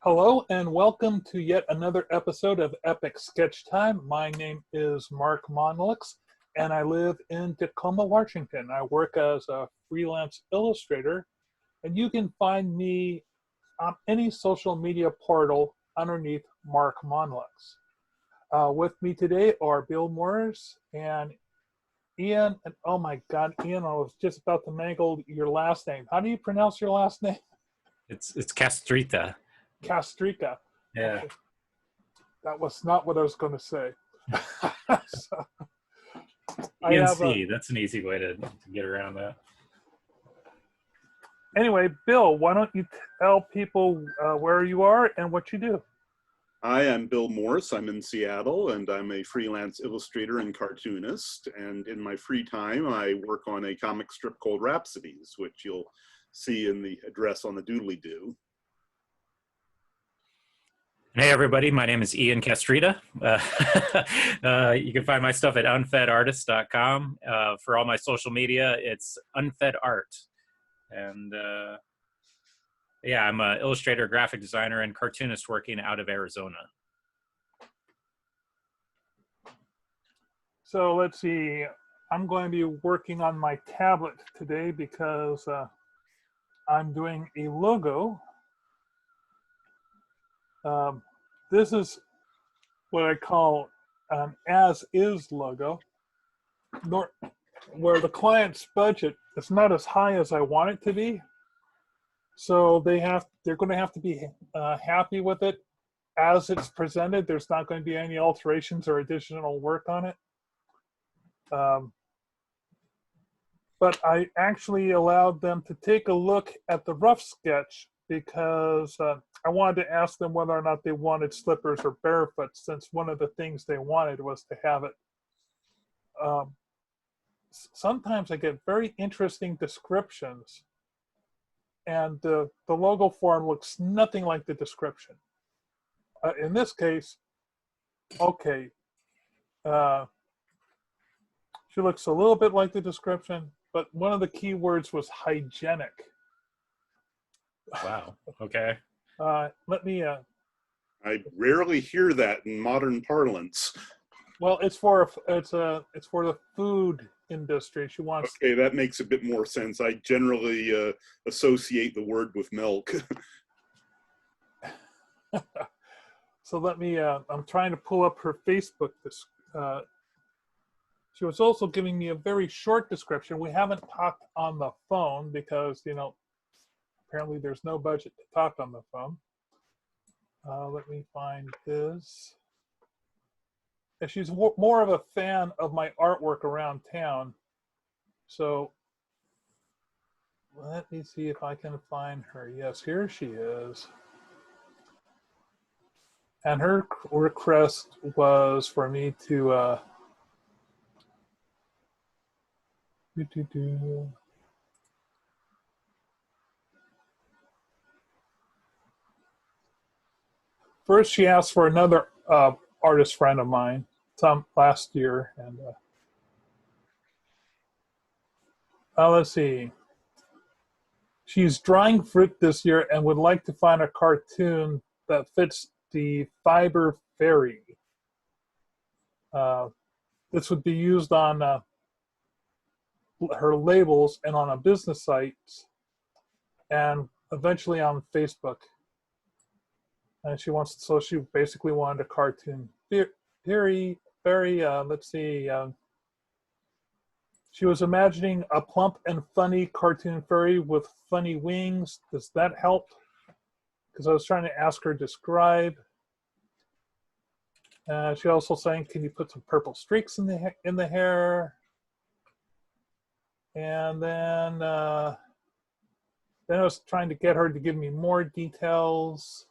Hello and welcome to yet another episode of Epic Sketch Time. My name is Mark Monlux and I live in Tacoma, Washington. I work as a freelance illustrator and you can find me on any social media portal underneath Mark Monlux. With me today are Bill Morse and Ian. And oh my God, Ian, I was just about to mangle your last name. How do you pronounce your last name? It's Castruita. Castruita. Yeah. Okay. That was not what I was going to say. So, ENC, that's an easy way to get around that. Anyway, Bill, why don't you tell people where you are and what you do? Hi, I'm Bill Morse. I'm in Seattle, and I'm a freelance illustrator and cartoonist. And in my free time, I work on a comic strip called Rhapsodies, which you'll see in the address on the doodly-doo. Hey everybody, my name is Ian Castruita. You can find my stuff at unfedartist.com. For all my social media, it's Unfed Art. And yeah, I'm an illustrator, graphic designer, and cartoonist working out of Arizona. So let's see, I'm going to be working on my tablet today because I'm doing a logo. This is what I call an as-is logo, where the client's budget is not as high as I want it to be. So they're going to have to be happy with it as it's presented. There's not going to be any alterations or additional work on it. But I actually allowed them to take a look at the rough sketch because I wanted to ask them whether or not they wanted slippers or barefoot, since one of the things they wanted was to have it. Sometimes I get very interesting descriptions, and the logo form looks nothing like the description. In this case, okay, she looks a little bit like the description, but one of the key words was hygienic. Wow, okay. Let me. I rarely hear that in modern parlance. Well, it's for the food industry. She wants. Okay, that makes a bit more sense. I generally associate the word with milk. So let me. I'm trying to pull up her Facebook. She was also giving me a very short description. We haven't talked on the phone because apparently there's no budget to talk on the phone. Let me find this. And she's more of a fan of my artwork around town. So let me see if I can find her. Yes, here she is. And her request was for me to First, she asked for another artist friend of mine, last year, and let's see. She's drawing fruit this year and would like to find a cartoon that fits the fiber fairy. This would be used on her labels and on a business site, and eventually on Facebook. And she basically wanted a cartoon very, let's see. She was imagining a plump and funny cartoon fairy with funny wings. Does that help? Because I was trying to ask her to describe. She also saying, can you put some purple streaks in the hair? And then I was trying to get her to give me more details.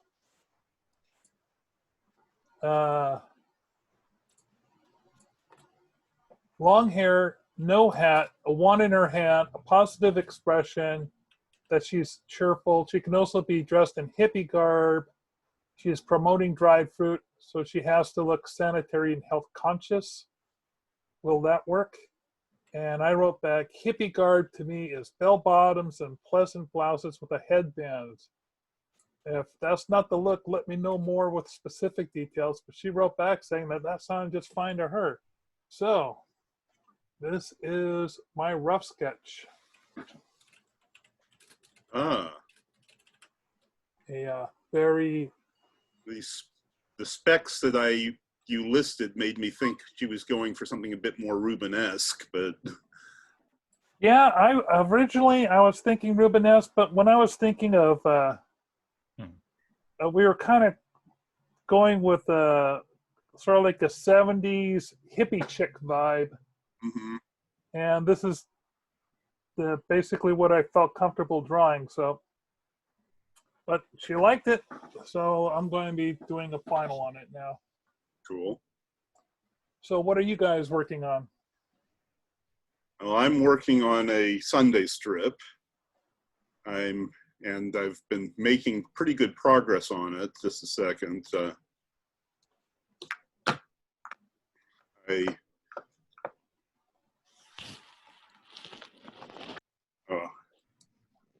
Long hair, no hat, a wand in her hand, a positive expression, that she's cheerful. She can also be dressed in hippie garb. She is promoting dried fruit, so she has to look sanitary and health conscious. Will that work? And I wrote back, hippie garb to me is bell bottoms and pleasant blouses with a headband. If that's not the look, let me know more with specific details. But she wrote back saying that sounded just fine to her. So this is my rough sketch. Ah, A very the specs that you listed made me think she was going for something a bit more Rubenesque, but yeah. I originally was thinking Rubenesque, but when I was thinking of we were kind of going with sort of like the 70s hippie chick vibe. mm-hmm. And this is basically what I felt comfortable drawing. So, but she liked it, so I'm going to be doing a final on it now. Cool. So what are you guys working on? Well, I'm working on a Sunday strip. And I've been making pretty good progress on it. Just a second. I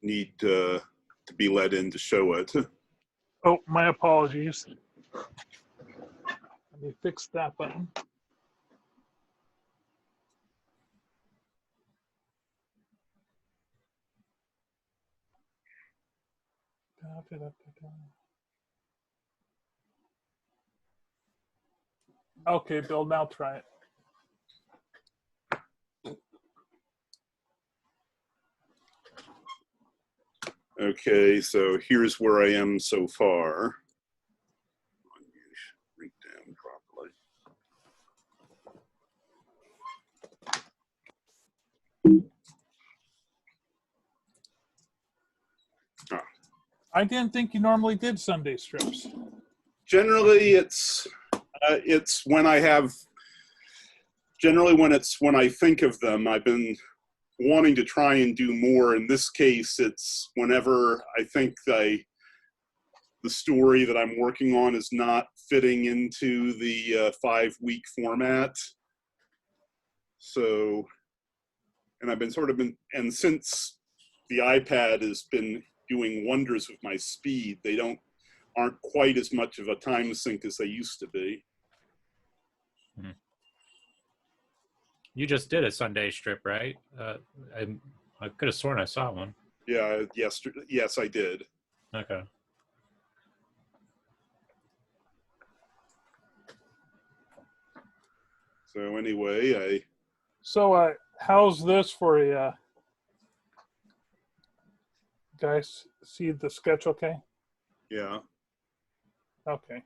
need to be let in to show it. Oh, my apologies. Let me fix that button. Okay, Bill, now try it. Okay, so here's where I am so far. Read down properly. I didn't think you normally did Sunday strips. Generally, it's when I have. Generally, when I think of them, I've been wanting to try and do more. In this case, it's whenever I think the story that I'm working on is not fitting into the 5-week format. So, and I've been and since the iPad has been doing wonders with my speed, they aren't quite as much of a time sink as they used to be. Mm-hmm. You just did a Sunday strip, right? I could have sworn I saw one. Yeah, yesterday. Yes, I did. Okay. So anyway, So how's this for you? Guys, see the sketch okay? Yeah. Okay.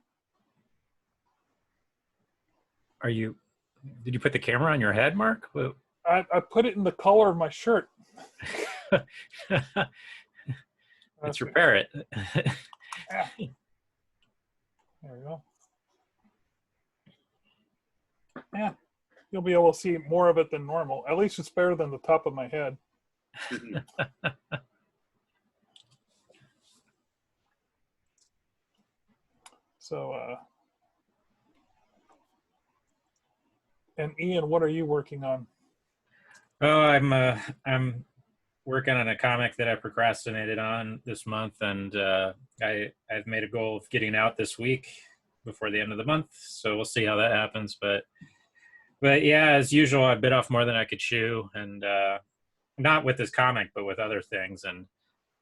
Did you put the camera on your head, Mark? I put it in the color of my shirt. It's your parrot. There we go. Yeah, you'll be able to see more of it than normal. At least it's better than the top of my head. So, and Ian, what are you working on? Oh, I'm working on a comic that I procrastinated on this month, and I've made a goal of getting out this week before the end of the month. So we'll see how that happens. But yeah, as usual, I bit off more than I could chew, and not with this comic, but with other things. And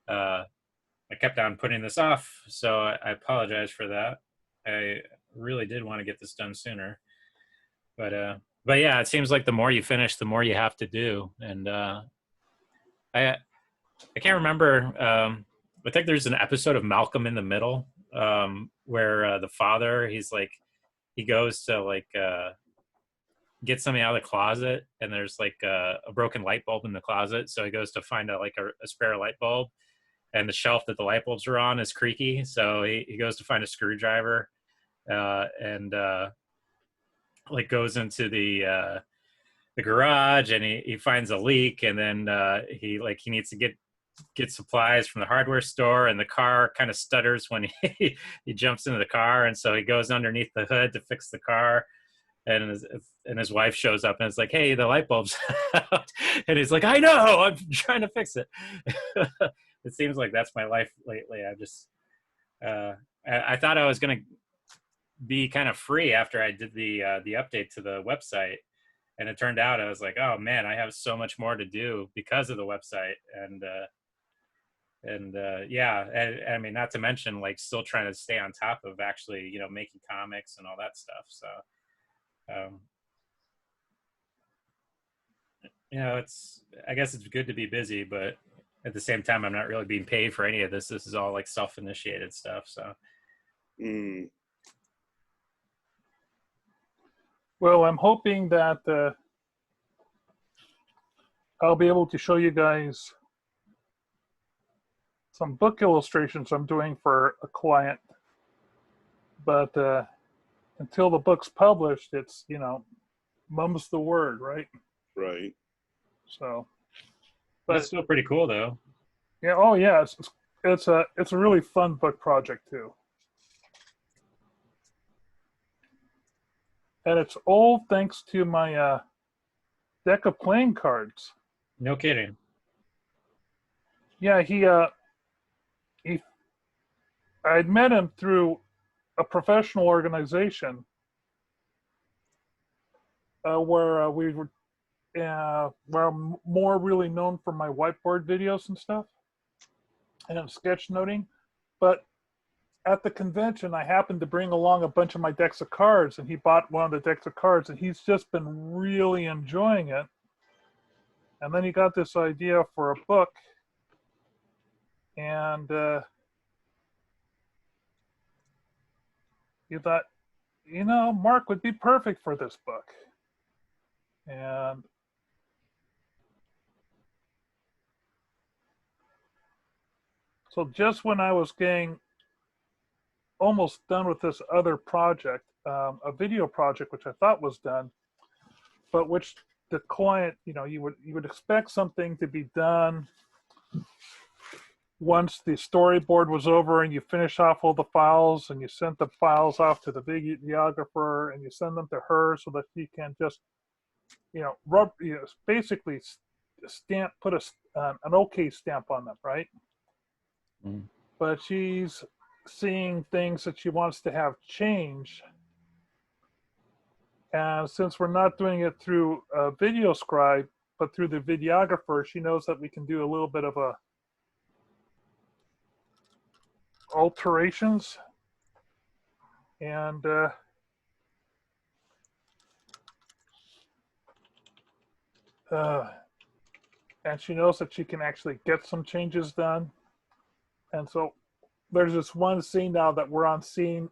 I kept on putting this off, so I apologize for that. I really did want to get this done sooner, but yeah, it seems like the more you finish, the more you have to do. And I can't remember. I think there's an episode of Malcolm in the Middle where the father, he goes to get something out of the closet, and there's a broken light bulb in the closet, so he goes to find a spare light bulb, and the shelf that the light bulbs are on is creaky, so he goes to find a screwdriver and goes into the garage, and he finds a leak, and then he needs to get supplies from the hardware store, and the car kind of stutters when he jumps into the car, and so he goes underneath the hood to fix the car, and his wife shows up and it's like, hey, the light bulb's out, and he's like, I know, I'm trying to fix it. It seems like that's my life lately. I thought I was going to be kind of free after I did the update to the website, and it turned out I was like, oh man, I have so much more to do because of the website, and yeah, and I mean, not to mention like still trying to stay on top of actually, you know, making comics and all that stuff. So, you know, I guess it's good to be busy, but at the same time, I'm not really being paid for any of this. This is all like self-initiated stuff. So, Well, I'm hoping that I'll be able to show you guys some book illustrations I'm doing for a client. But until the book's published, it's, you know, mum's the word, right? Right. So, but it's still pretty cool though. Yeah. Oh yeah. It's a really fun book project too. And it's all thanks to my deck of playing cards. No kidding. Yeah, I'd met him through a professional organization where we were where I'm more really known for my whiteboard videos and stuff and sketchnoting. But at the convention, I happened to bring along a bunch of my decks of cards, and he bought one of the decks of cards, and he's just been really enjoying it. And then he got this idea for a book, and he thought, you know, Mark would be perfect for this book. And so just when I was getting almost done with this other project, a video project, which I thought was done, but which the client, you know, you would expect something to be done once the storyboard was over and you finish off all the files and you sent the files off to the videographer and you send them to her so that she can just, you know, basically put an okay stamp on them, right? Mm. But she's seeing things that she wants to have change. And since we're not doing it through a video scribe, but through the videographer, she knows that we can do a little bit of alterations. And she knows that she can actually get some changes done. And so there's this one scene now that we're on scene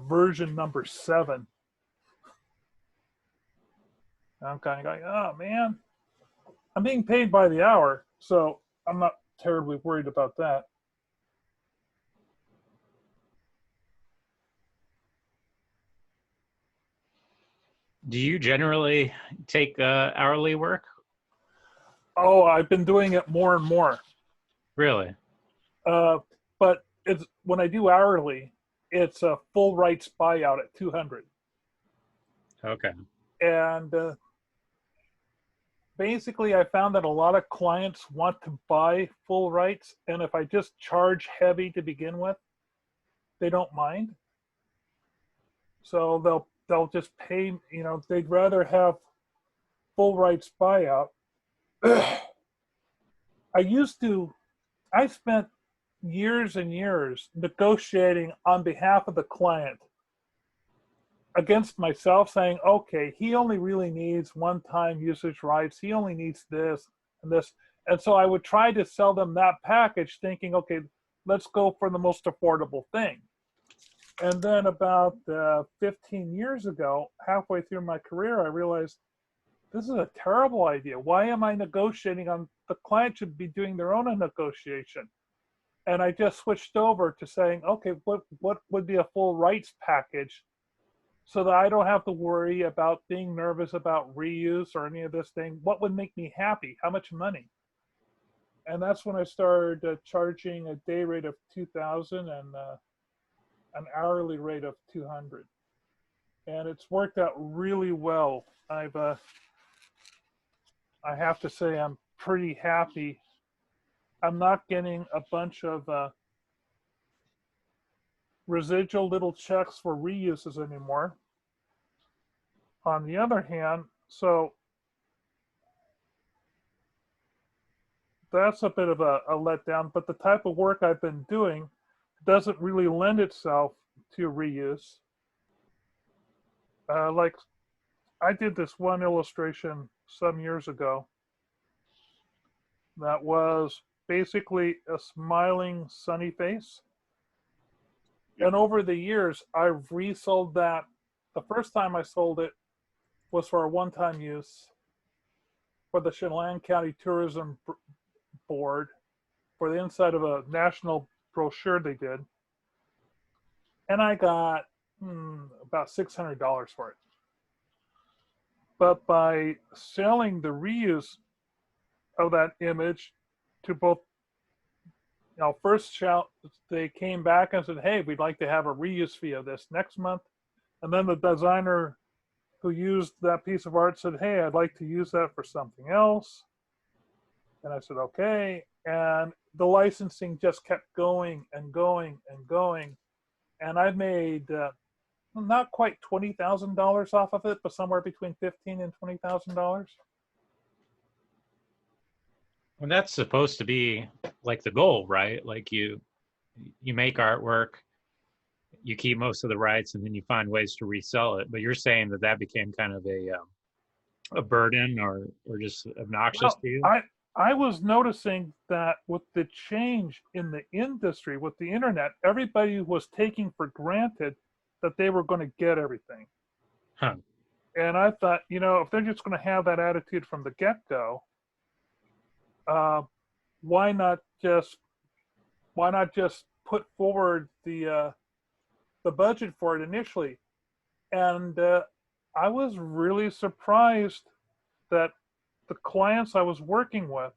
version number 7. I'm kind of going, oh man, I'm being paid by the hour, so I'm not terribly worried about that. Do you generally take hourly work? Oh, I've been doing it more and more. Really? But it's when I do hourly, it's a full rights buyout at $200. Okay. And basically, I found that a lot of clients want to buy full rights, and if I just charge heavy to begin with, they don't mind. So they'll just pay. You know, they'd rather have full rights buyout. I spent years and years negotiating on behalf of the client against myself, saying, okay, he only really needs one-time usage rights. He only needs this and this. And so I would try to sell them that package thinking, okay, let's go for the most affordable thing. And then about 15 years ago, halfway through my career, I realized this is a terrible idea. Why am I negotiating on the client should be doing their own negotiation? And I just switched over to saying, okay, what would be a full rights package so that I don't have to worry about being nervous about reuse or any of this thing? What would make me happy? How much money? And that's when I started charging a day rate of $2,000 and an hourly rate of $200. And it's worked out really well. I have to say I'm pretty happy. I'm not getting a bunch of residual little checks for reuses anymore. On the other hand, so that's a bit of a letdown, but the type of work I've been doing doesn't really lend itself to reuse. Like I did this one illustration some years ago that was basically a smiling sunny face. And over the years, I've resold that. The first time I sold it was for a one-time use for the Chelan County Tourism Board for the inside of a national brochure they did. And I got about $600 for it. But by selling the reuse of that image to both, first they came back and said, hey, we'd like to have a reuse fee of this next month. And then the designer who used that piece of art said, hey, I'd like to use that for something else. And I said, okay. And the licensing just kept going and going and going. And I made not quite $20,000 off of it, but somewhere between $15,000 and $20,000. Well, that's supposed to be like the goal, right? Like you make artwork, you keep most of the rights, and then you find ways to resell it. But you're saying that became kind of a burden or just obnoxious to you? I was noticing that with the change in the industry, with the internet, everybody was taking for granted that they were going to get everything. Huh. And I thought, if they're just going to have that attitude from the get-go, why not just put forward the budget for it initially? And I was really surprised that the clients I was working with,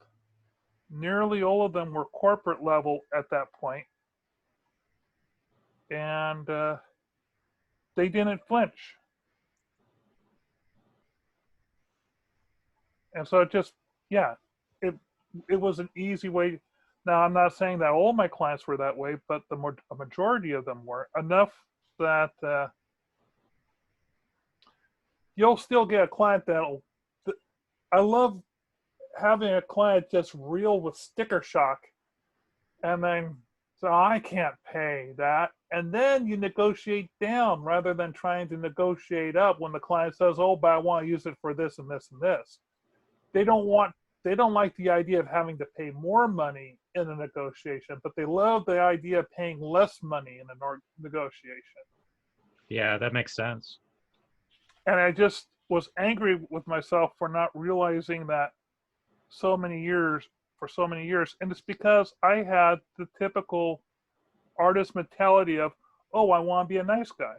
nearly all of them were corporate level at that point, and they didn't flinch. And so it was an easy way. Now, I'm not saying that all my clients were that way, but a majority of them were, enough that you'll still get a client I love having a client just reel with sticker shock, and then so I can't pay that, and then you negotiate down rather than trying to negotiate up when the client says, oh, but I want to use it for this and this and this. They don't like the idea of having to pay more money in a negotiation, but they love the idea of paying less money in a negotiation. Yeah, that makes sense. And I just was angry with myself for not realizing that for so many years. And it's because I had the typical artist mentality of, oh, I want to be a nice guy.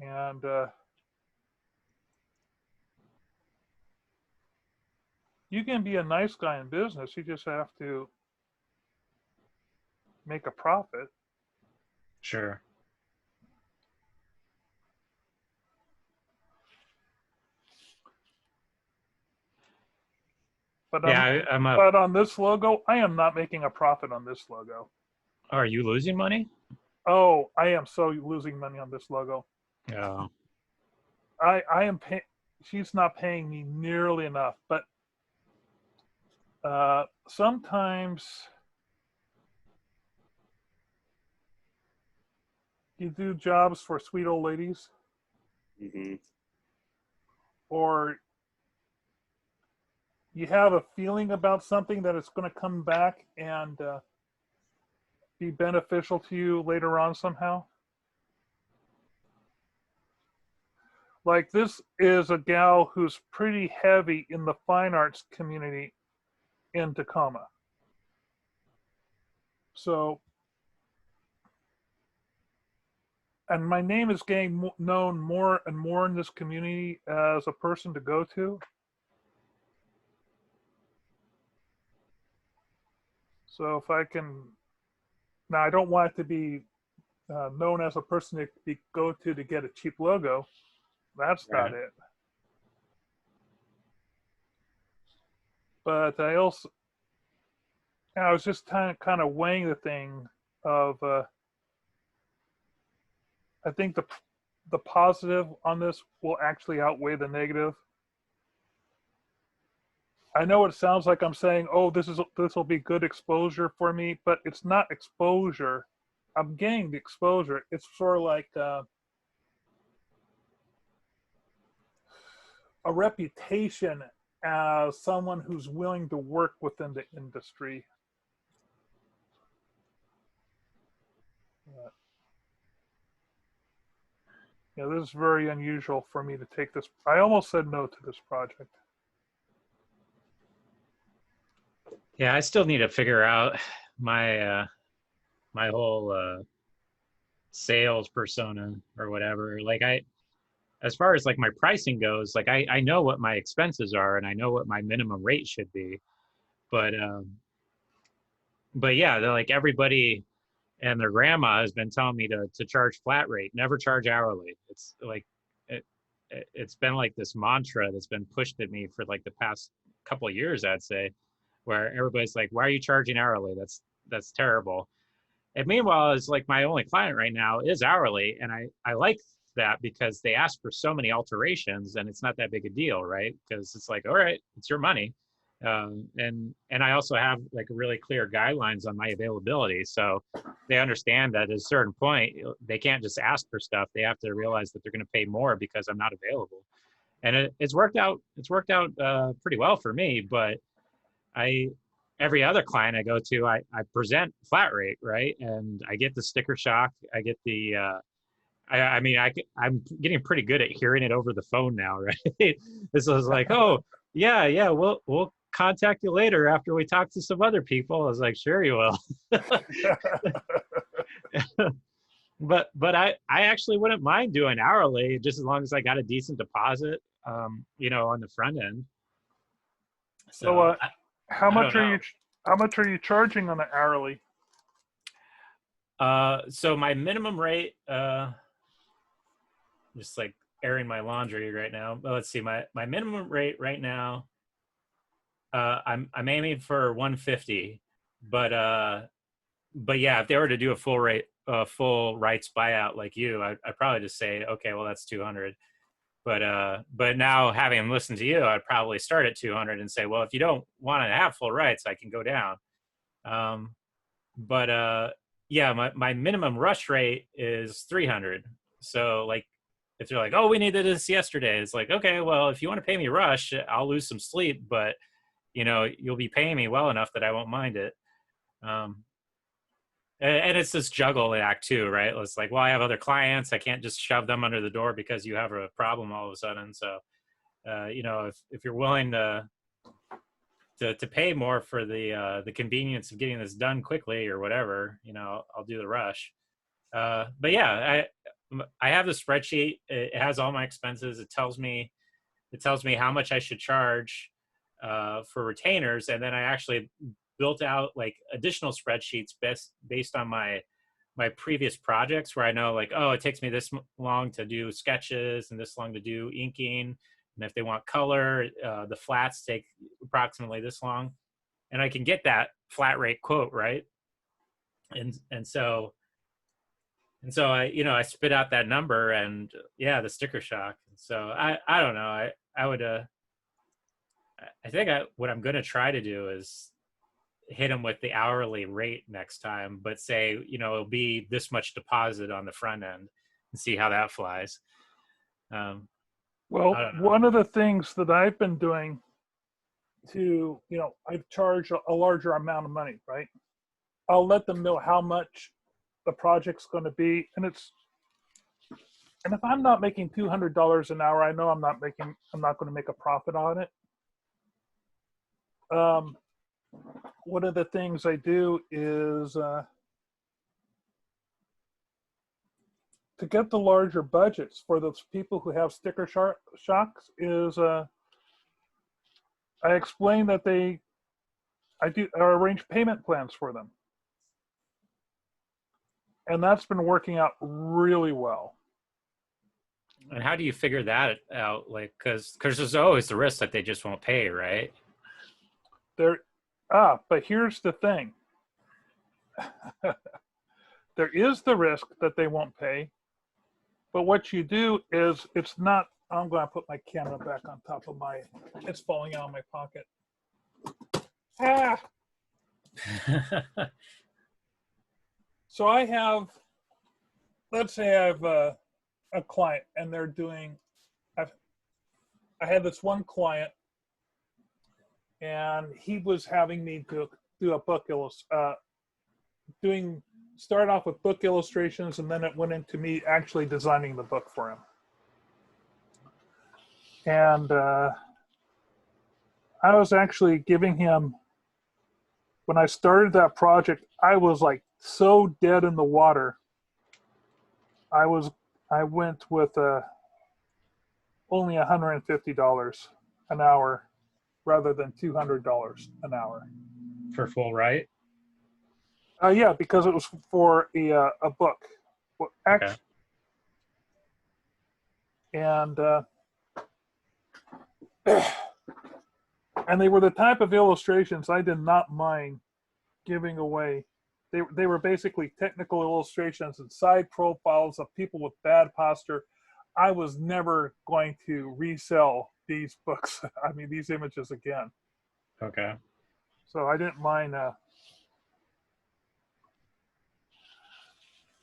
And you can be a nice guy in business. You just have to make a profit. Sure. But yeah, but on this logo, I am not making a profit on this logo. Are you losing money? Oh, I am so losing money on this logo. Yeah. I am paying. She's not paying me nearly enough. But sometimes you do jobs for sweet old ladies, or you have a feeling about something that it's going to come back and be beneficial to you later on somehow. Like this is a gal who's pretty heavy in the fine arts community in Tacoma. So, and my name is getting known more and more in this community as a person to go to. So if I can, now I don't want it to be known as a person to go to get a cheap logo. That's not it. But I was just kind of weighing the thing of, I think the positive on this will actually outweigh the negative. I know it sounds like I'm saying, oh, this will be good exposure for me, but it's not exposure. I'm getting the exposure. It's sort of like a reputation as someone who's willing to work within the industry. Yeah, this is very unusual for me to take this. I almost said no to this project. Yeah, I still need to figure out my my whole sales persona or whatever. Like as far as like my pricing goes, like I know what my expenses are and I know what my minimum rate should be, but yeah, they're like everybody and their grandma has been telling me to charge flat rate, never charge hourly. It's like it's been like this mantra that's been pushed at me for like the past couple of years, I'd say, where everybody's like, why are you charging hourly? That's terrible. And meanwhile, it's like my only client right now is hourly, and I like that because they ask for so many alterations and it's not that big a deal, right? Because it's like, all right, it's your money. And I also have like really clear guidelines on my availability, so they understand that at a certain point they can't just ask for stuff. They have to realize that they're going to pay more because I'm not available, and it's worked out pretty well for me. But every other client I go to, I present flat rate, right, and I get the sticker shock. I get the I mean, I'm getting pretty good at hearing it over the phone now, right? This was like, oh yeah, we'll contact you later after we talk to some other people. I was like, sure you will. but I actually wouldn't mind doing hourly, just as long as I got a decent deposit, on the front end. So how much are you charging on an hourly? So my minimum rate, just like airing my laundry right now, but let's see, my minimum rate right now, I'm aiming for 150, but yeah, if they were to do a full rights buyout like you, I'd probably just say, okay, well, that's 200. But now, having listened to you, I'd probably start at 200 and say, well, if you don't want to have full rights, I can go down. Yeah, my minimum rush rate is 300. So like, if they're like, oh, we needed this yesterday, it's like, okay, well, if you want to pay me rush, I'll lose some sleep, but you'll be paying me well enough that I won't mind it. And it's this juggle act too, right? It's like, well, I have other clients. I can't just shove them under the door because you have a problem all of a sudden. So, if you're willing to pay more for the convenience of getting this done quickly or whatever, I'll do the rush. But yeah, I have the spreadsheet. It has all my expenses. It tells me how much I should charge for retainers, and then I actually built out like additional spreadsheets based on my previous projects, where I know like, oh, it takes me this long to do sketches and this long to do inking, and if they want color, the flats take approximately this long, and I can get that flat rate quote, right? And so I spit out that number, and yeah, the sticker shock. So I don't know. I think what I'm going to try to do is hit them with the hourly rate next time, but say, it'll be this much deposit on the front end, and see how that flies. Well, one of the things that I've been doing to, I've charged a larger amount of money, right? I'll let them know how much the project's going to be, and if I'm not making $200 an hour, I know I'm not going to make a profit on it. One of the things I do is to get the larger budgets for those people who have sticker shocks is I explain that I arrange payment plans for them. And that's been working out really well. And how do you figure that out? Like, because there's always the risk that they just won't pay, right? But here's the thing. there is the risk that they won't pay. But what you do is, it's not, I'm going to put my camera back on top of my, it's falling out of my pocket. Ah! So I have, let's say I have a client and they're doing, I had this one client and he was having me do a book start off with book illustrations, and then it went into me actually designing the book for him. And I was actually giving him, when I started that project, I was like so dead in the water. I went with only $150 an hour rather than $200 an hour. For full, right? Yeah, because it was for a book. Well, actually, okay. And they were the type of illustrations I did not mind giving away. They were basically technical illustrations and side profiles of people with bad posture. I was never going to resell these books. I mean, these images again. Okay. So I didn't mind.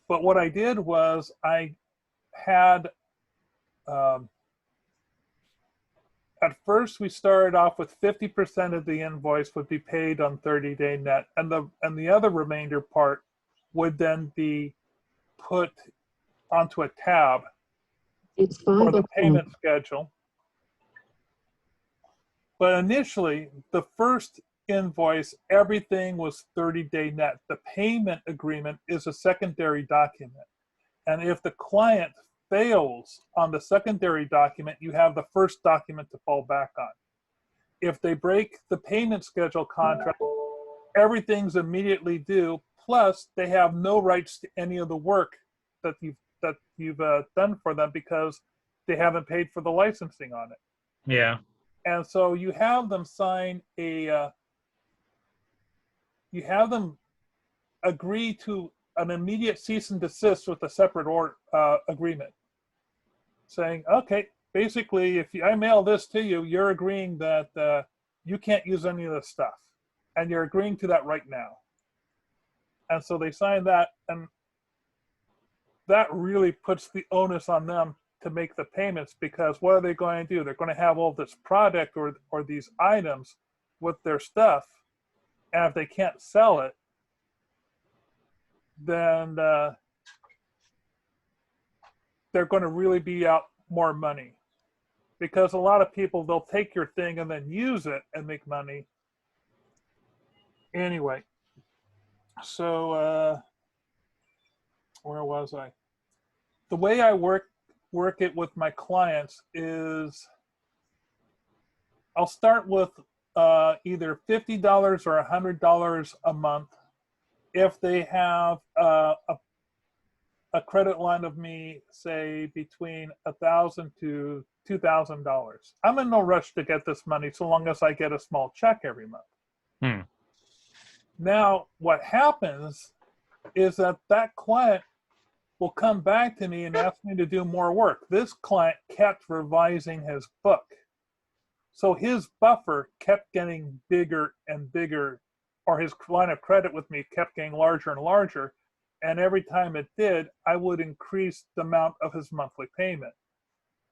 But what I did was I had, at first we started off with 50% of the invoice would be paid on 30-day net, and the other remainder part would then be put onto a tab for the payment schedule. But initially, the first invoice, everything was 30-day net. The payment agreement is a secondary document. And if the client fails on the secondary document, you have the first document to fall back on. If they break the payment schedule contract, everything's immediately due, plus they have no rights to any of the work that you've done for them because they haven't paid for the licensing on it. Yeah. And so you have them sign you have them agree to an immediate cease and desist with a separate agreement, saying, okay, basically, if I mail this to you, you're agreeing that you can't use any of this stuff, and you're agreeing to that right now. And so they sign that, and that really puts the onus on them to make the payments, because what are they going to do? They're going to have all this product or these items with their stuff, and if they can't sell it, then they're going to really be out more money, because a lot of people, they'll take your thing and then use it and make money. Anyway, so where was I? The way I work it with my clients is I'll start with either $50 or $100 a month if they have a credit line of me, say between $1,000 to $2,000. I'm in no rush to get this money so long as I get a small check every month. Now, what happens is that client will come back to me and ask me to do more work. This client kept revising his book. So his buffer kept getting bigger and bigger, or his line of credit with me kept getting larger and larger. And every time it did, I would increase the amount of his monthly payment.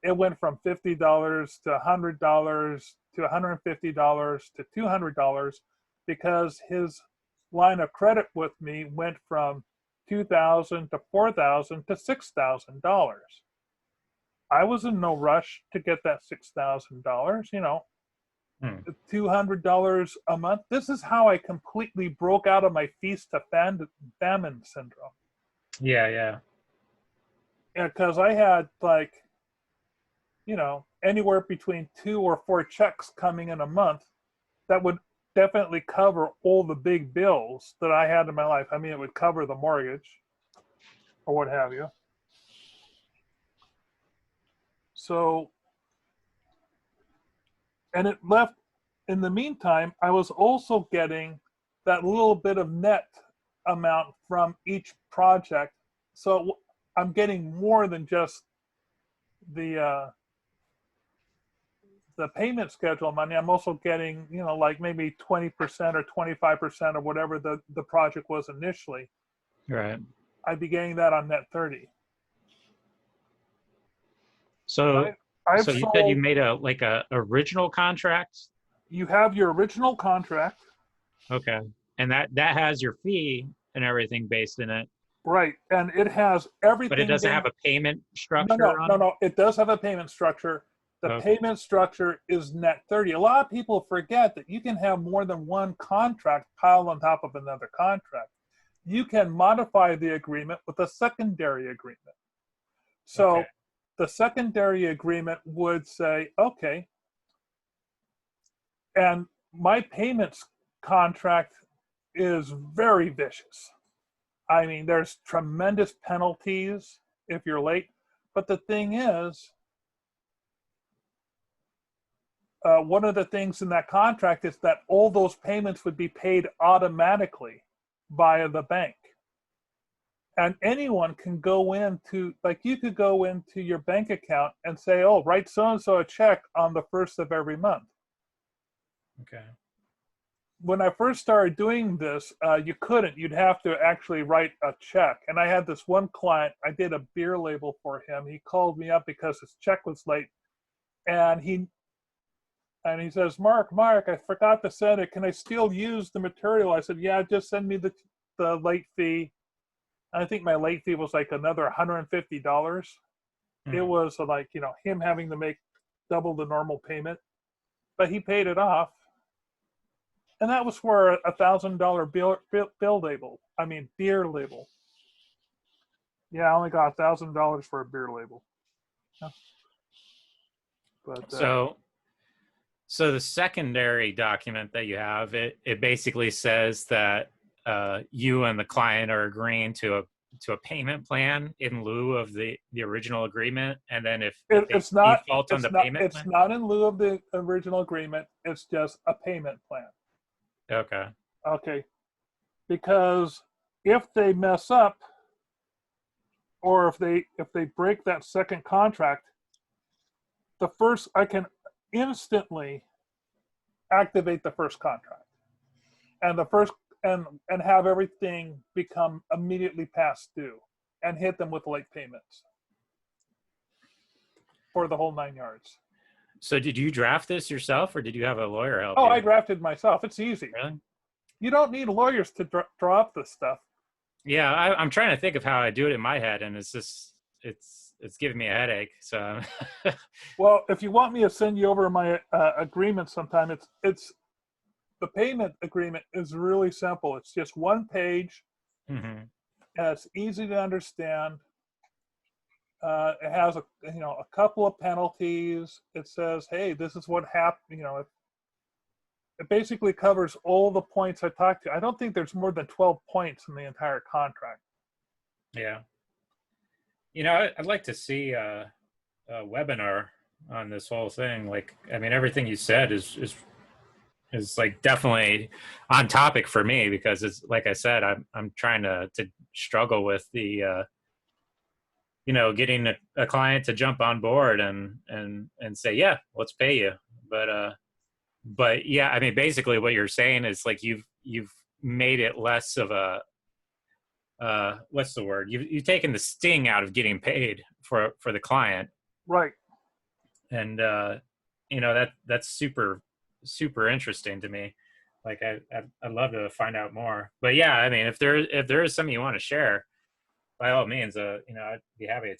It went from $50 to $100 to $150 to $200 because his line of credit with me went from $2,000 to $4,000 to $6,000. I was in no rush to get that $6,000, you know, $200 a month. This is how I completely broke out of my feast to famine syndrome. Yeah. Yeah, because I had like, you know, anywhere between 2 or 4 checks coming in a month that would definitely cover all the big bills that I had in my life. I mean, it would cover the mortgage or what have you. So, and it left, in the meantime, I was also getting that little bit of net amount from each project. So I'm getting more than just the payment schedule money. I'm also getting, like maybe 20% or 25% of whatever the project was initially. Right. I'd be getting that on net 30. So, I've you sold, said you made a original contract? you have your original contract. Okay. And that has your fee and everything based in it. Right. And it has everything. But it doesn't have a payment structure on it? No. It does have a payment structure. The payment structure is net 30. A lot of people forget that you can have more than one contract piled on top of another contract. You can modify the agreement with a secondary agreement. So the secondary agreement would say, okay, and my payments contract is very vicious. I mean, there's tremendous penalties if you're late. But the thing is, one of the things in that contract is that all those payments would be paid automatically via the bank. And anyone can go into, like you could go into your bank account and say, oh, write so-and-so a check on the 1st of every month. Okay. When I first started doing this, you couldn't. You'd have to actually write a check. And I had this one client, I did a beer label for him. He called me up because his check was late. And he says, Mark, I forgot to send it. Can I still use the material? I said, yeah, just send me the late fee. I think my late fee was like another $150. It was like, him having to make double the normal payment. But he paid it off. And that was for a $1,000 beer label. Yeah, I only got $1,000 for a beer label. Yeah. But so the secondary document that you have, it basically says that you and the client are agreeing to a payment plan in lieu of the original agreement, and then if it's not default on the payment plan? It's not in lieu of the original agreement. It's just a payment plan. Okay. Because if they mess up, or if they break that second contract, I can instantly activate the first contract, and and have everything become immediately past due, and hit them with late payments for the whole 9 yards. So did you draft this yourself, or did you have a lawyer help you? I drafted myself. It's easy. Really? You don't need lawyers to draw up this stuff. Yeah, I'm trying to think of how I do it in my head, and it's just it's giving me a headache. So, well, if you want me to send you over my agreement sometime, it's the payment agreement is really simple. It's just one page. Mm-hmm. And it's easy to understand. It has a couple of penalties. It says, hey, this is what happened. It basically covers all the points I talked to. I don't think there's more than 12 points in the entire contract. Yeah. I'd like to see a webinar on this whole thing. Like, I mean, everything you said is like definitely on topic for me, because it's like I said, I'm trying to struggle with the getting a client to jump on board and say, yeah, let's pay you. But yeah, I mean, basically what you're saying is like you've made it less of a what's the word? You've taken the sting out of getting paid for the client, right? And that's super interesting to me. Like I'd love to find out more. But yeah, I mean, if there is something you want to share, by all means, I'd be happy to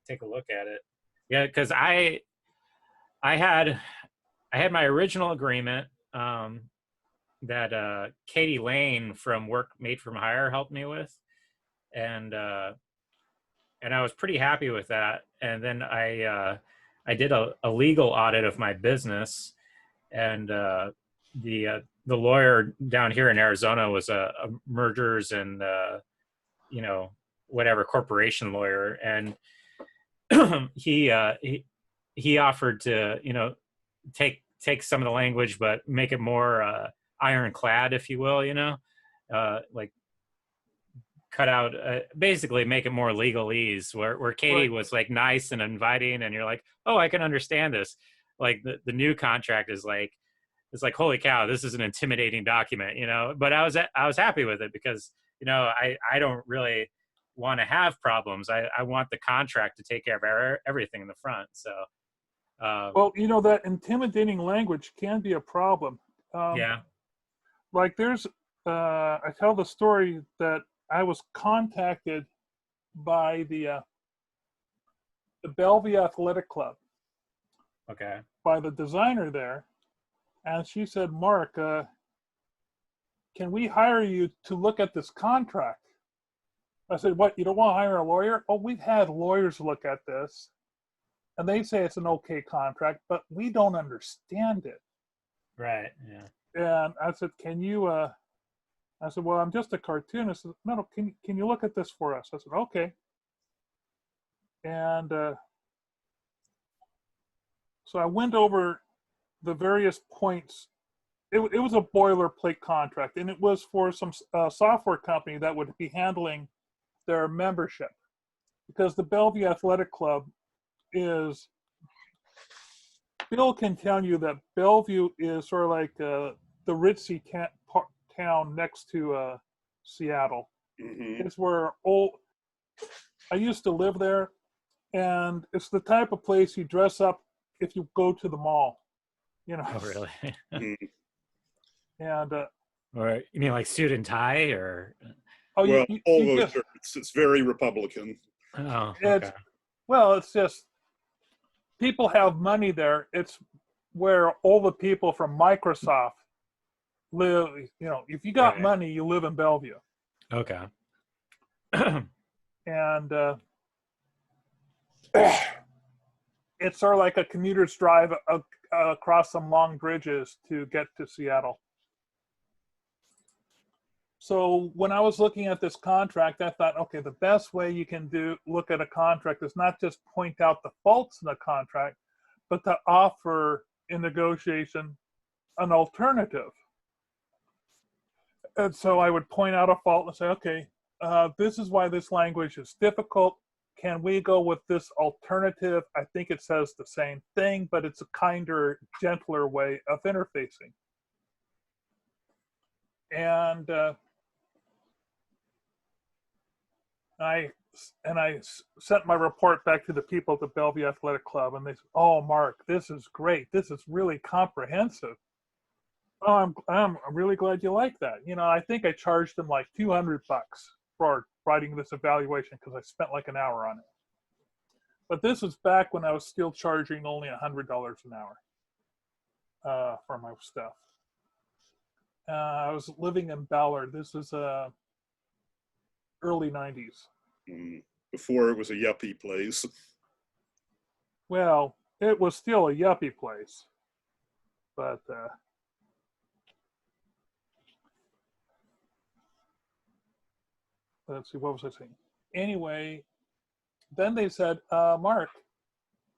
take a look at it. Yeah, because I had my original agreement that Katie Lane from Work Made from Hire helped me with, and I was pretty happy with that. And then I did a legal audit of my business, and the lawyer down here in Arizona was a mergers and whatever corporation lawyer, and he offered to take some of the language but make it more ironclad, if you will, like cut out, basically make it more legalese, where Katie Right. was like nice and inviting, and you're like, oh, I can understand this. Like the new contract is like, it's like, holy cow, this is an intimidating document, you know. But I was happy with it because, you know, I don't really want to have problems. I want the contract to take care of everything in the front. So Well, you know, that intimidating language can be a problem. yeah. Like there's, I tell the story that I was contacted by the Bellevue Athletic Club, Okay. by the designer there, and she said, Mark, can we hire you to look at this contract? I said, what, you don't want to hire a lawyer? Oh, we've had lawyers look at this, and they say it's an okay contract, but we don't understand it. Right. Yeah. And I said, can you, I said, well, I'm just a cartoonist. Said, no, can you look at this for us? I said, okay. And so I went over the various points. It was a boilerplate contract, and it was for some software company that would be handling their membership, because the Bellevue Athletic Club is, Bill can tell you that Bellevue is sort of like the ritzy town next to Seattle. Mm-hmm. It's where I used to live there, and it's the type of place you dress up if you go to the mall, you know. Oh, really? And Or you mean like suit and tie, or? oh, Well, you polo just, shirts. It's very Republican. Oh, it's, okay. well, it's just people have money there. It's where all the people from Microsoft live. You know, if you got Right. money, you live in Bellevue. Okay. And it's sort of like a commuter's drive across some long bridges to get to Seattle. So when I was looking at this contract, I thought, okay, the best way you can look at a contract is not just point out the faults in the contract, but to offer in negotiation an alternative. And so I would point out a fault and say, okay, this is why this language is difficult. Can we go with this alternative? I think it says the same thing, but it's a kinder, gentler way of interfacing. And I sent my report back to the people at the Bellevue Athletic Club, and they said, "Oh, Mark, this is great. This is really comprehensive. Oh, I'm really glad you like that." You know, I think I charged them like $200 for writing this evaluation because I spent like an hour on it. But this was back when I was still charging only $100 an hour for my stuff. I was living in Ballard. This is early 90s. Before it was a yuppie place. Well, it was still a yuppie place, but let's see, what was I saying? Anyway, then they said, Mark,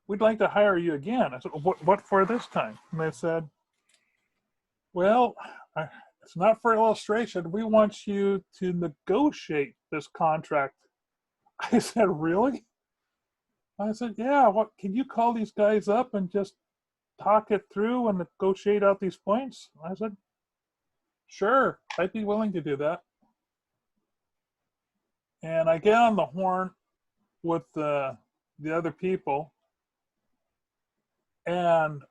we'd like to hire you again. I said, what for this time? And they said, well, it's not for illustration. We want you to negotiate this contract. I said, really? I said, yeah, what, can you call these guys up and just talk it through and negotiate out these points? I said, sure, I'd be willing to do that. And I get on the horn with the other people, and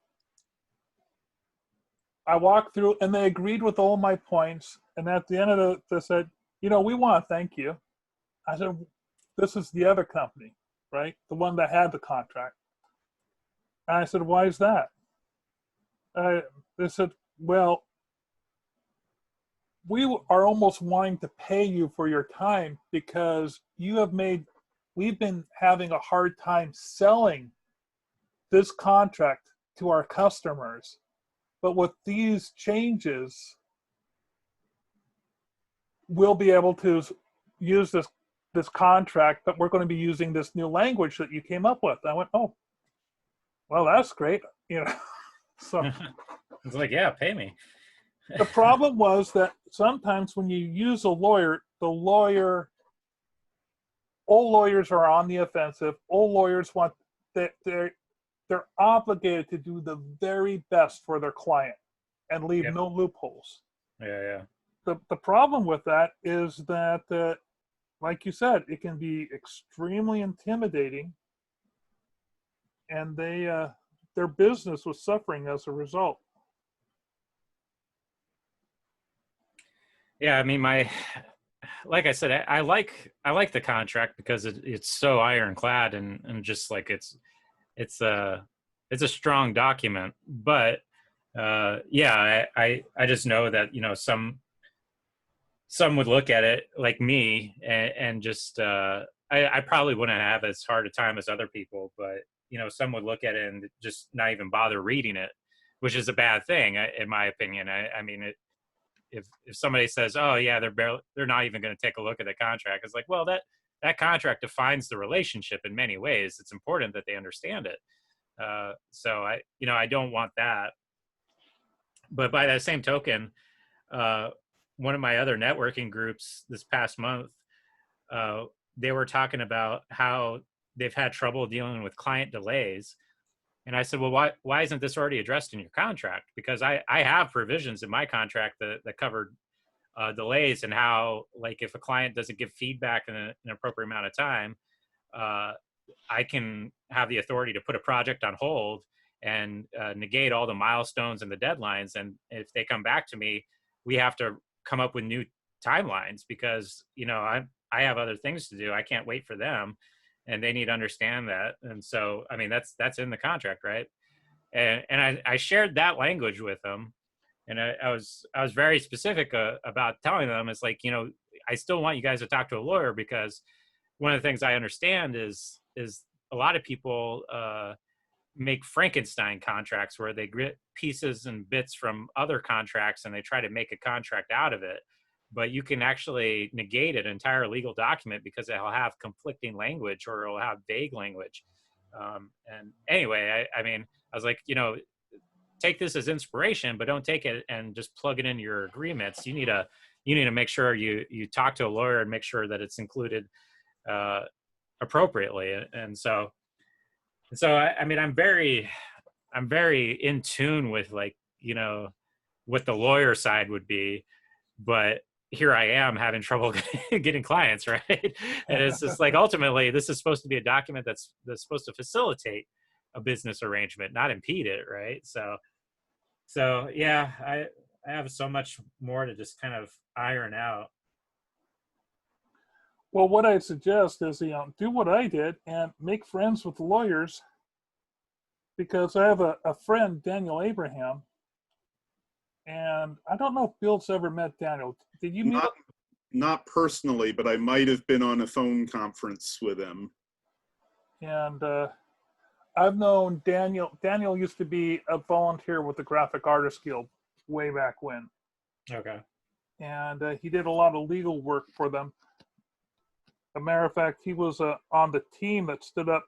I walked through, and they agreed with all my points. And at the end of it, they said, you know, we want to thank you. I said, this is the other company, right? The one that had the contract. And I said, why is that? They said, well, we are almost wanting to pay you for your time because we've been having a hard time selling this contract to our customers. But with these changes, we'll be able to use this contract, but we're going to be using this new language that you came up with. I went, oh, well, that's great. You know, so It's like, yeah, pay me. the problem was that sometimes when you use a lawyer, the lawyer All lawyers are on the offensive. All lawyers want that they're obligated to do the very best for their client and leave Yep. no loopholes. Yeah. The problem with that is that, like you said, it can be extremely intimidating, and their business was suffering as a result. Yeah, I mean, like I said, I like the contract because it's so ironclad and just like it's a strong document. But yeah, I just know that, you know, some would look at it like me and just I probably wouldn't have as hard a time as other people, but you know, some would look at it and just not even bother reading it, which is a bad thing in my opinion. I mean, if somebody says, "Oh yeah, they're not even going to take a look at the contract," it's like, well, that contract defines the relationship in many ways. It's important that they understand it. So I don't want that. But by that same token, one of my other networking groups this past month, they were talking about how they've had trouble dealing with client delays. And I said, well, why isn't this already addressed in your contract? Because I have provisions in my contract that covered delays, and how, like, if a client doesn't give feedback in an appropriate amount of time, I can have the authority to put a project on hold and negate all the milestones and the deadlines. And if they come back to me, we have to come up with new timelines, because, you know, I have other things to do. I can't wait for them, and they need to understand that. And so, I mean, that's in the contract, right? And I shared that language with them, and I was very specific about telling them, it's like, you know, I still want you guys to talk to a lawyer, because one of the things I understand is a lot of people make Frankenstein contracts where they get pieces and bits from other contracts and they try to make a contract out of it. But you can actually negate an entire legal document because it'll have conflicting language or it'll have vague language. And anyway, I mean, I was like, you know, take this as inspiration, but don't take it and just plug it into your agreements. You need to make sure you talk to a lawyer and make sure that it's included appropriately. And so I mean, I'm very in tune with, like, you know, what the lawyer side would be, but here I am having trouble getting clients, right? And it's just like, ultimately, this is supposed to be a document that's supposed to facilitate a business arrangement, not impede it, right? So yeah, I have so much more to just kind of iron out. Well, what I suggest is, you know, do what I did and make friends with lawyers, because I have a friend, Daniel Abraham, and I don't know if Bill's ever met Daniel. Did you meet him? Not personally, but I might have been on a phone conference with him. And I've known Daniel. Daniel used to be a volunteer with the Graphic Artists Guild way back when. Okay. And he did a lot of legal work for them. As a matter of fact, he was on the team that stood up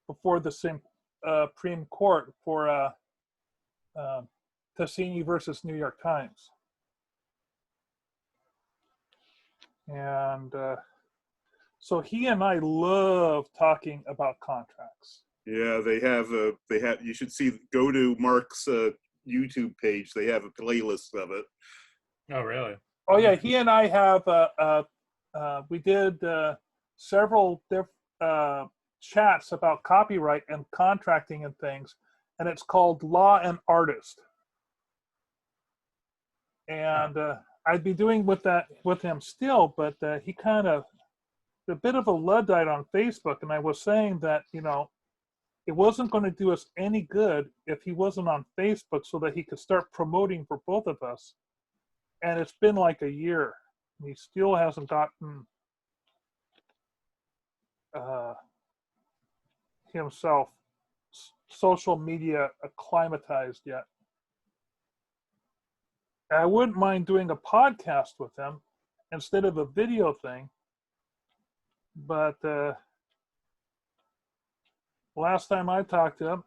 before the Supreme Court for Tassini versus New York Times. And so he and I love talking about contracts. Yeah, they have. You should go to Mark's YouTube page. They have a playlist of it. Oh, really? Oh yeah, he and I have. We did several chats about copyright and contracting and things, and it's called Law and Artist. And I'd be doing with him still, but he kind of a bit of a Luddite on Facebook, and I was saying that, you know, it wasn't going to do us any good if he wasn't on Facebook, so that he could start promoting for both of us. And it's been like a year, and he still hasn't gotten himself social media acclimatized yet. I wouldn't mind doing a podcast with him instead of a video thing, but last time I talked to him,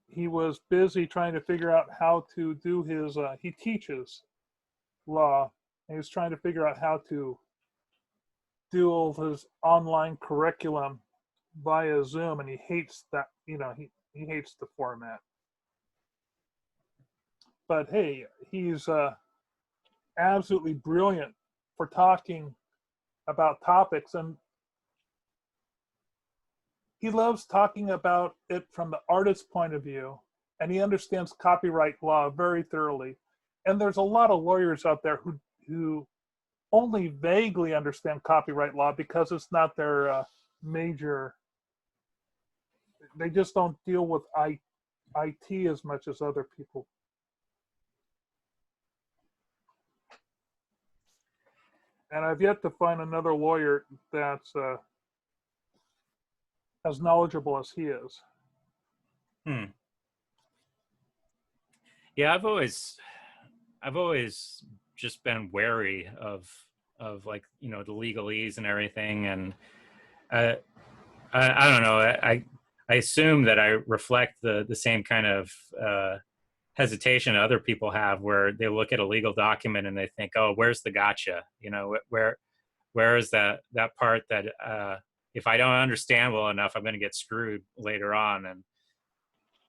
he was busy trying to figure out how to do his, he teaches law, and he was trying to figure out how to do all his online curriculum via Zoom, and he hates that. He hates the format. But hey, he's absolutely brilliant for talking about topics, and he loves talking about it from the artist's point of view, and he understands copyright law very thoroughly. And there's a lot of lawyers out there who only vaguely understand copyright law because it's not their major. They just don't deal with IT as much as other people. And I've yet to find another lawyer that's as knowledgeable as he is. Yeah, I've always just been wary of like, you know, the legalese and everything, and I don't know. I assume that I reflect the same kind of hesitation other people have, where they look at a legal document and they think, oh, where's the gotcha? You know, where is that part that if I don't understand well enough, I'm going to get screwed later on.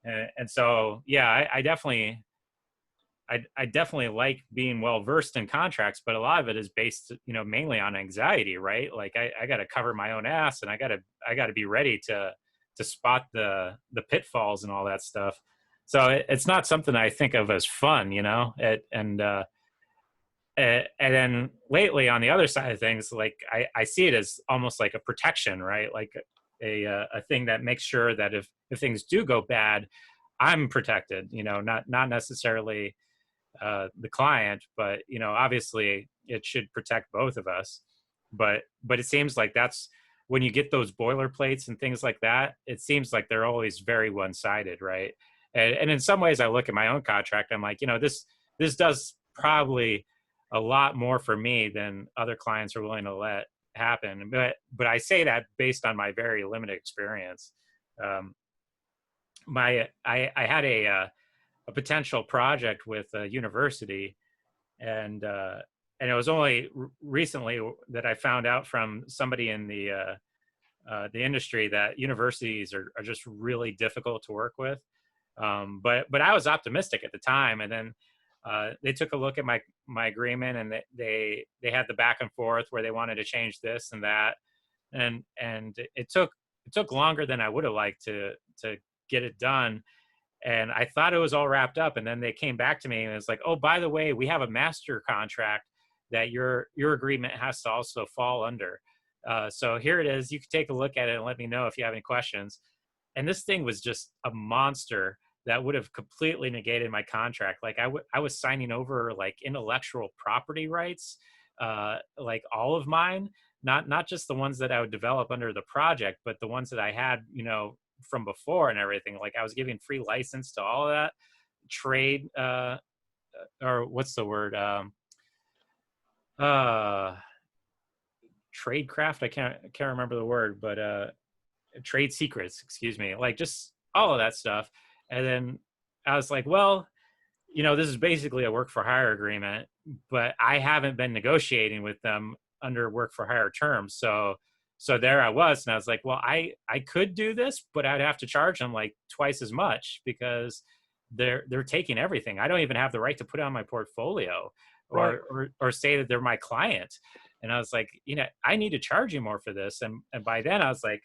And so, yeah, I definitely like being well versed in contracts, but a lot of it is based, you know, mainly on anxiety, right? Like I got to cover my own ass, and I got to be ready to spot the pitfalls and all that stuff. So it's not something I think of as fun, you know. And then lately, on the other side of things, like I see it as almost like a protection, right? Like a thing that makes sure that if things do go bad, I'm protected. You know, not necessarily the client, but, you know, obviously it should protect both of us. But it seems like that's when you get those boilerplates and things like that, it seems like they're always very one-sided, right? And in some ways, I look at my own contract, I'm like, you know, this does probably a lot more for me than other clients are willing to let happen. But I say that based on my very limited experience. I had a potential project with a university, and it was only recently that I found out from somebody in the industry that universities are just really difficult to work with. But I was optimistic at the time, and then they took a look at my agreement, and they had the back and forth where they wanted to change this and that, and it took longer than I would have liked to get it done. And I thought it was all wrapped up, and then they came back to me and it's like, oh, by the way, we have a master contract that your agreement has to also fall under. So here it is. You can take a look at it and let me know if you have any questions. And this thing was just a monster that would have completely negated my contract. Like I was signing over like intellectual property rights, like all of mine, not just the ones that I would develop under the project, but the ones that I had, you know, from before and everything. Like I was giving free license to all of that trade, or what's the word? Tradecraft. I can't remember the word, but trade secrets, excuse me, like just all of that stuff. And then I was like, well, you know, this is basically a work for hire agreement, but I haven't been negotiating with them under work for hire terms. So there I was, and I was like, well, I could do this, but I'd have to charge them like twice as much because they're taking everything. I don't even have the right to put it on my portfolio or say that they're my client. And I was like, you know, I need to charge you more for this. And by then I was like,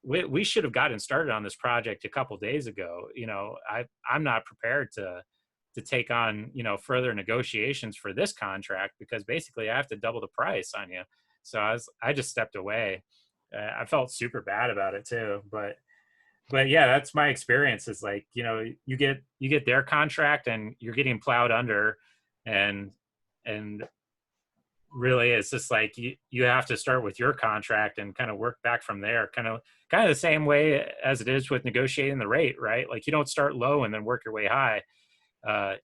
we should have gotten started on this project a couple days ago. You know, I'm not prepared to take on, you know, further negotiations for this contract because basically I have to double the price on you. So I just stepped away. I felt super bad about it too, but yeah, that's my experience. Is like, you know, you get their contract and you're getting plowed under, and really it's just like you have to start with your contract and kind of work back from there. Kind of the same way as it is with negotiating the rate, right? Like you don't start low and then work your way high.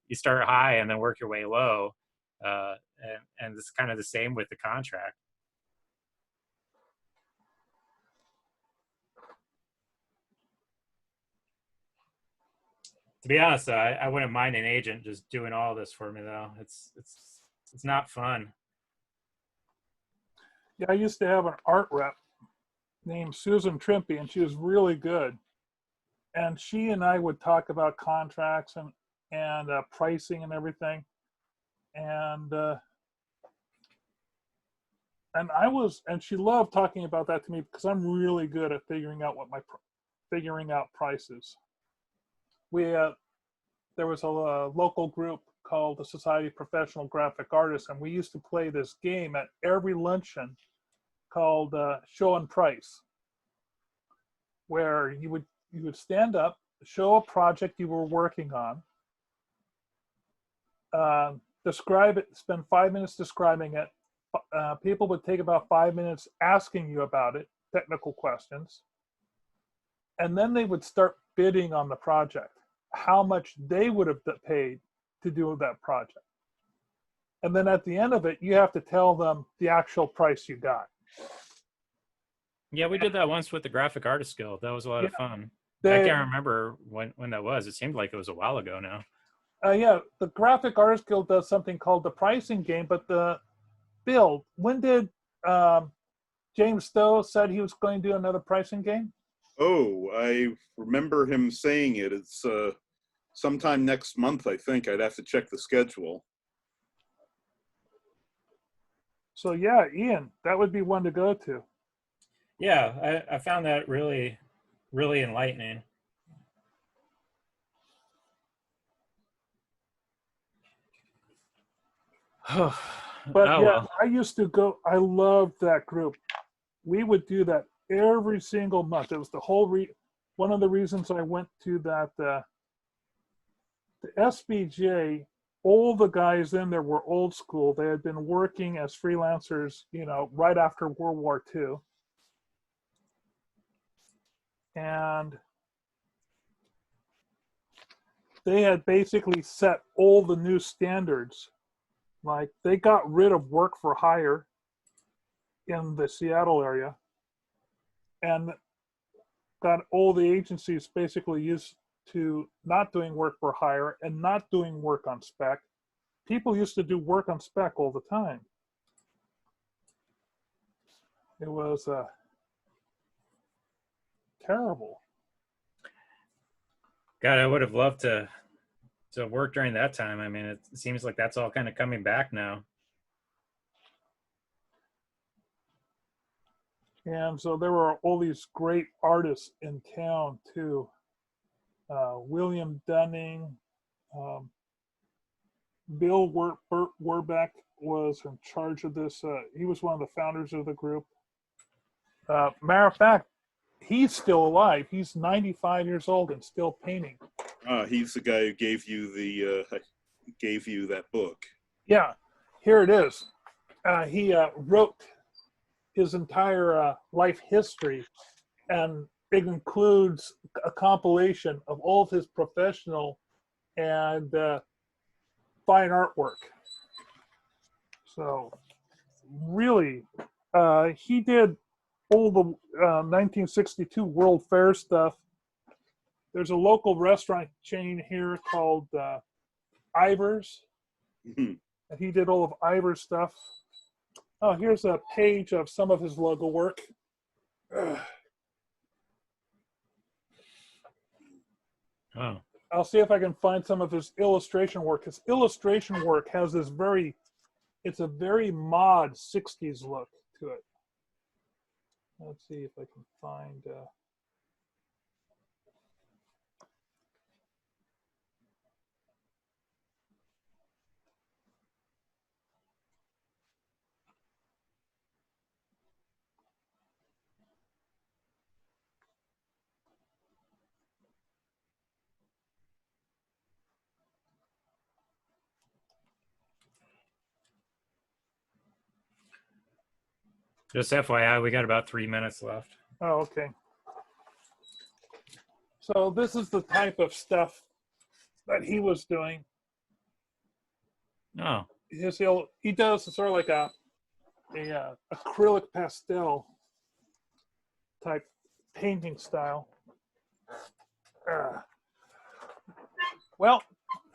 You start high and then work your way low. And it's kind of the same with the contract. To be honest, I wouldn't mind an agent just doing all this for me, though. It's not fun. Yeah, I used to have an art rep named Susan Trimpey, and she was really good. And she and I would talk about contracts and pricing and everything. And and she loved talking about that to me because I'm really good at figuring out prices. There was a local group called the Society of Professional Graphic Artists, and we used to play this game at every luncheon called Show and Price, where you would stand up, show a project you were working on, describe it, spend 5 minutes describing it. People would take about 5 minutes asking you about it, technical questions, and then they would start bidding on the project, how much they would have paid to do that project. And then at the end of it, you have to tell them the actual price you got. Yeah, we did that once with the Graphic Artist Guild. That was a lot of fun. I can't remember when that was. It seemed like it was a while ago now. Yeah, the Graphic Artist Guild does something called the pricing game, but Bill, when did James Stowe said he was going to do another pricing game? Oh, I remember him saying it. It's sometime next month, I think. I'd have to check the schedule. So yeah, Ian, that would be one to go to. Yeah, I found that really, really enlightening. But well. I used to go, I loved that group. We would do that every single month. It was the whole one of the reasons I went to that, the SBJ, all the guys in there were old school. They had been working as freelancers, right after World War II. And they had basically set all the new standards. Like they got rid of work for hire in the Seattle area and got all the agencies basically used to not doing work for hire and not doing work on spec. People used to do work on spec all the time. It was terrible. God, I would have loved to work during that time. I mean, it seems like that's all kind of coming back now. And so there were all these great artists in town too. William Dunning, Bill Werbeck was in charge of this. He was one of the founders of the group. Matter of fact, he's still alive. He's 95 years old and still painting. He's the guy who gave you that book. Yeah, here it is. He wrote his entire life history, and it includes a compilation of all of his professional and fine artwork. So really, he did all the 1962 World Fair stuff. There's a local restaurant chain here called Ivar's, and he did all of Ivar's stuff. Oh, here's a page of some of his logo work. Oh. I'll see if I can find some of his illustration work. His illustration work has this it's a very mod 60s look to it. Let's see if I can find... Just FYI, we got about 3 minutes left. Oh, okay. So this is the type of stuff that he was doing. Oh. He does sort of like a acrylic pastel type painting style. Well,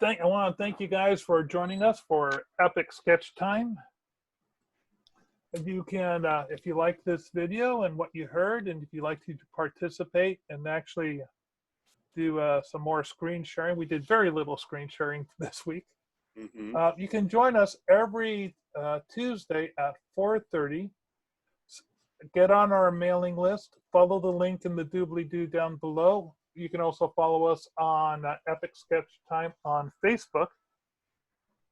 I want to thank you guys for joining us for Epic Sketch Time. You can, if you like this video and what you heard, and if you'd like to participate and actually do some more screen sharing, we did very little screen sharing this week. Mm-hmm. You can join us every Tuesday at 4:30. Get on our mailing list. Follow the link in the doobly-doo down below. You can also follow us on Epic Sketch Time on Facebook.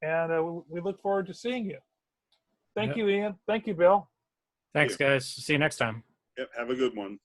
And we look forward to seeing you. Thank you, Ian. Thank you, Bill. Thanks, guys. See you next time. Yep, have a good one.